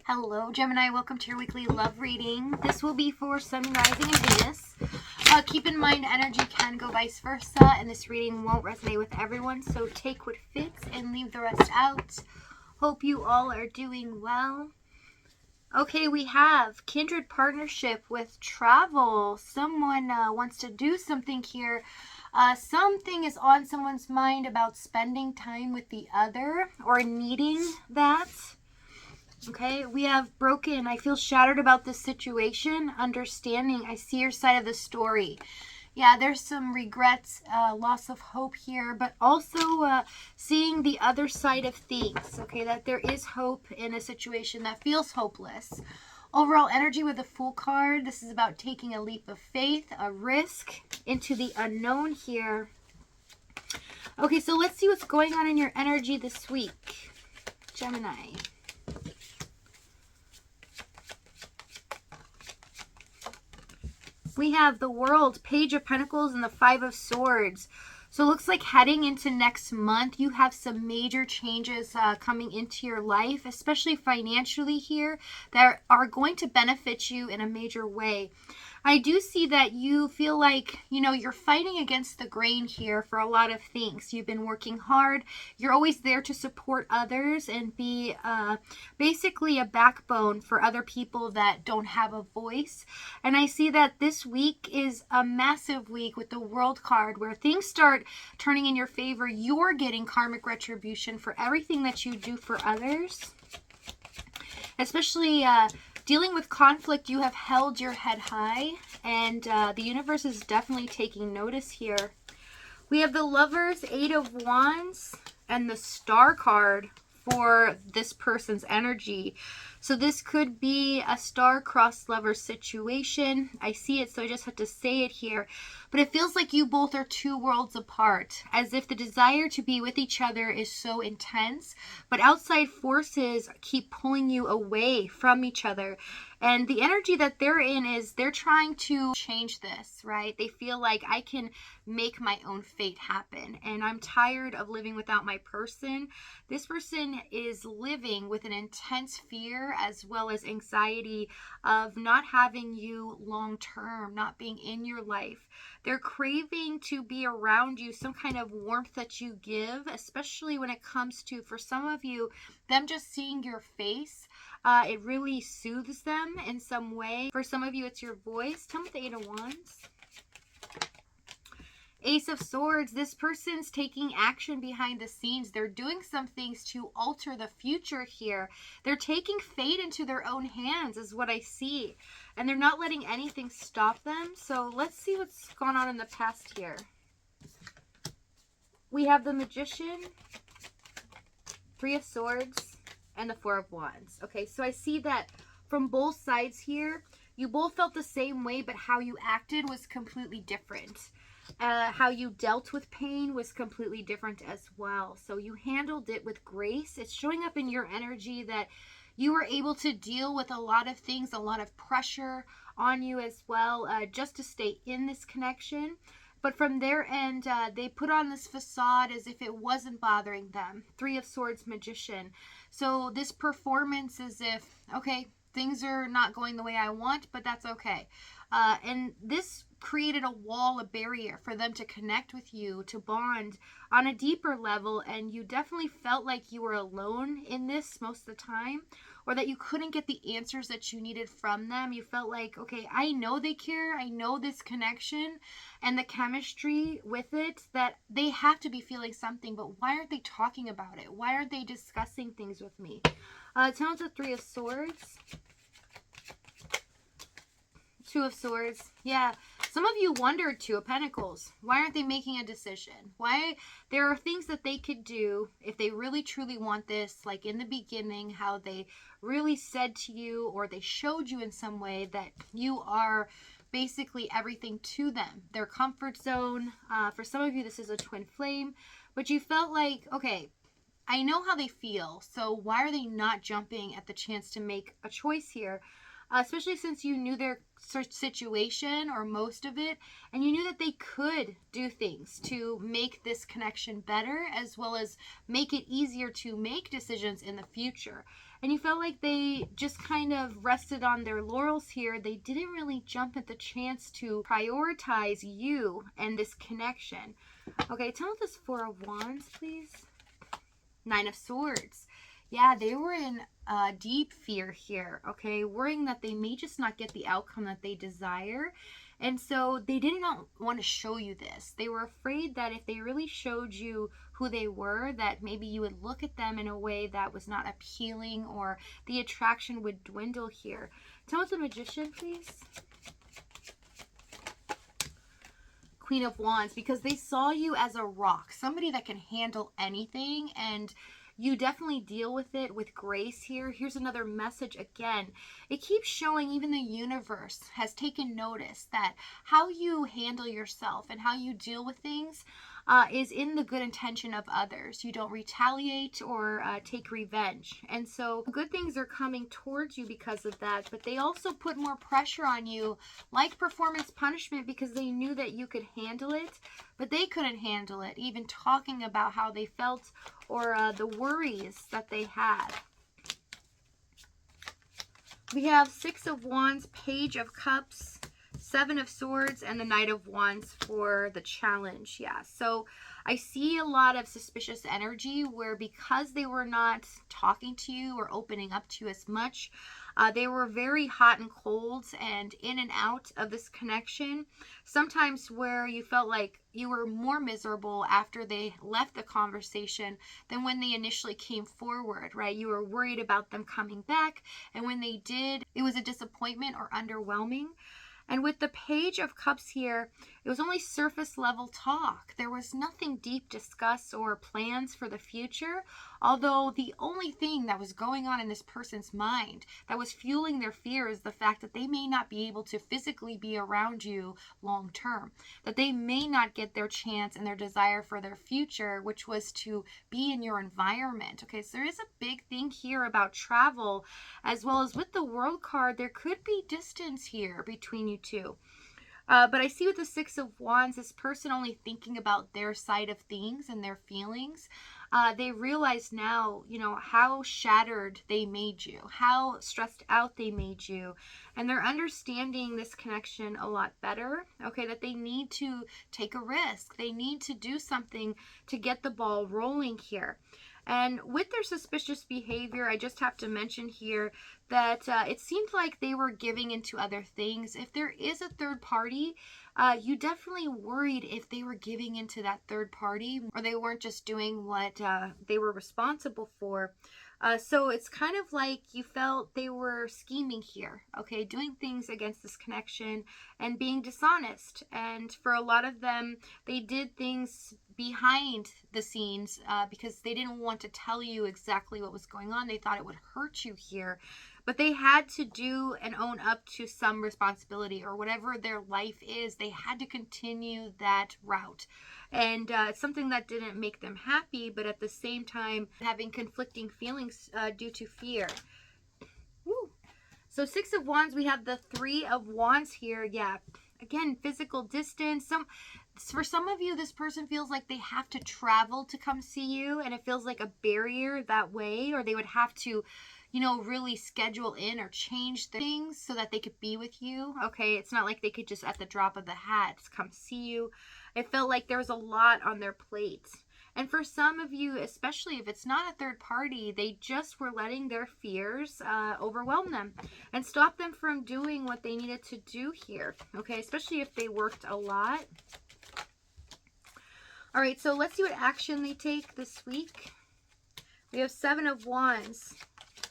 Hello, Gemini. Welcome to your weekly love reading. This will be for Sun, Rising, and Venus. Keep in mind, energy can go vice versa, and this reading won't resonate with everyone, so take what fits and leave the rest out. Hope you all are doing well. Okay, we have kindred partnership with travel. Someone wants to do something here. Something is on someone's mind about spending time with the other or needing that. Okay, we have broken. I feel shattered about this situation. Understanding. I see your side of the story. Yeah, there's some regrets, loss of hope here, but also seeing the other side of things. Okay, that there is hope in a situation that feels hopeless. Overall energy with the Fool card. This is about taking a leap of faith, a risk into the unknown here. Okay, so let's see what's going on in your energy this week, Gemini. We have the World, Page of Pentacles, and the Five of Swords. So it looks like heading into next month, you have some major changes coming into your life, especially financially here, that are going to benefit you in a major way. I do see that you feel like, you're fighting against the grain here for a lot of things. You've been working hard. You're always there to support others and be basically a backbone for other people that don't have a voice. And I see that this week is a massive week with the World card where things start turning in your favor. You're getting karmic retribution for everything that you do for others. Especially dealing with conflict, you have held your head high, and the universe is definitely taking notice here. We have the Lovers, Eight of Wands, and the Star card for this person's energy. So this could be a star-crossed lover situation. I see it, so I just have to say it here. But it feels like you both are two worlds apart, as if the desire to be with each other is so intense, but outside forces keep pulling you away from each other. And the energy that they're in is they're trying to change this, right? They feel like I can make my own fate happen, and I'm tired of living without my person. This person is living with an intense fear as well as anxiety of not having you long term, not being in your life. They're craving to be around you, some kind of warmth that you give, especially when it comes to, for some of you, them just seeing your face. It really soothes them in some way. For some of you, it's your voice. Tell me the Eight of Wands. Ace of Swords, this person's taking action behind the scenes. They're doing some things to alter the future here. They're taking fate into their own hands is what I see. And they're not letting anything stop them. So let's see what's gone on in the past here. We have the Magician, Three of Swords, and the Four of Wands. Okay, so I see that from both sides here, you both felt the same way, but how you acted was completely different. How you dealt with pain was completely different as well. So you handled it with grace. It's showing up in your energy that you were able to deal with a lot of things, a lot of pressure on you as well, just to stay in this connection. But from their end, they put on this facade as if it wasn't bothering them. Three of Swords, Magician. So this performance is if, okay, things are not going the way I want, but that's okay. And this created a wall, a barrier for them to connect with you, to bond on a deeper level. And you definitely felt like you were alone in this most of the time, or that you couldn't get the answers that you needed from them. You felt like, okay, I know they care. I know this connection and the chemistry with it, that they have to be feeling something, but why aren't they talking about it? Why aren't they discussing things with me? Tell us the Three of Swords. Two of Swords. Yeah, some of you wondered. Two of Pentacles. Why aren't they making a decision? Why? There are things that they could do if they really truly want this, like in the beginning, how they really said to you, or they showed you in some way that you are basically everything to them, their comfort zone. For some of you, this is a twin flame, but you felt like, okay, I know how they feel, so why are they not jumping at the chance to make a choice here? Especially since you knew their situation, or most of it, and you knew that they could do things to make this connection better, as well as make it easier to make decisions in the future. And you felt like they just kind of rested on their laurels here. They didn't really jump at the chance to prioritize you and this connection. Okay, tell me this Four of Wands, please. Nine of Swords. Yeah, they were in deep fear here, okay? Worrying that they may just not get the outcome that they desire. And so they did not want to show you this. They were afraid that if they really showed you who they were, that maybe you would look at them in a way that was not appealing, or the attraction would dwindle here. Tell us the Magician, please. Queen of Wands, because they saw you as a rock, somebody that can handle anything, and you definitely deal with it with grace here. Here's another message again. It keeps showing even the universe has taken notice that how you handle yourself and how you deal with things is in the good intention of others. You don't retaliate or take revenge. And so good things are coming towards you because of that, but they also put more pressure on you, like performance punishment, because they knew that you could handle it, but they couldn't handle it, even talking about how they felt or the worries that they had. We have Six of Wands, Page of Cups, Seven of Swords, and the Knight of Wands for the challenge. Yeah, so I see a lot of suspicious energy where, because they were not talking to you or opening up to you as much, they were very hot and cold and in and out of this connection. Sometimes where you felt like you were more miserable after they left the conversation than when they initially came forward, right? You were worried about them coming back, and when they did, it was a disappointment or underwhelming. And with the Page of Cups here, it was only surface level talk. There was nothing deep discussed or plans for the future. Although the only thing that was going on in this person's mind that was fueling their fear is the fact that they may not be able to physically be around you long term. That they may not get their chance and their desire for their future, which was to be in your environment. Okay, so there is a big thing here about travel, as well as with the World card, there could be distance here between you two. But I see with the Six of Wands, this person only thinking about their side of things and their feelings. They realize now, you know, how shattered they made you, how stressed out they made you. And they're understanding this connection a lot better, okay, that they need to take a risk. They need to do something to get the ball rolling here. And with their suspicious behavior, I just have to mention here that it seemed like they were giving into other things. If there is a third party, you definitely worried if they were giving into that third party, or they weren't just doing what they were responsible for. So it's kind of like you felt they were scheming here, okay, doing things against this connection and being dishonest. And for a lot of them, they did things behind the scenes because they didn't want to tell you exactly what was going on. They thought it would hurt you here. But they had to do and own up to some responsibility, or whatever their life is, they had to continue that route. And it's something that didn't make them happy, but at the same time, having conflicting feelings due to fear. Woo. So Six of Wands, we have the Three of Wands here. Yeah, again, physical distance. For some of you, this person feels like they have to travel to come see you, and it feels like a barrier that way, or they would have to, you know, really schedule in or change things so that they could be with you. Okay, it's not like they could just at the drop of the hat come see you. It felt like there was a lot on their plate. And for some of you, especially if it's not a third party, they just were letting their fears overwhelm them and stop them from doing what they needed to do here. Okay, especially if they worked a lot. All right, so let's see what action they take this week. We have Seven of Wands,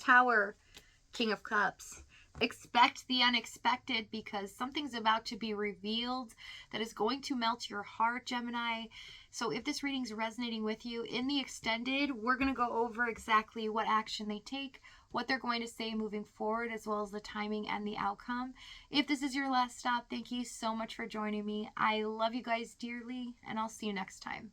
Tower, King of Cups. Expect the unexpected, because something's about to be revealed that is going to melt your heart, Gemini. So if this reading's resonating with you, in the extended, we're going to go over exactly what action they take, what they're going to say moving forward, as well as the timing and the outcome. If this is your last stop, thank you so much for joining me. I love you guys dearly, and I'll see you next time.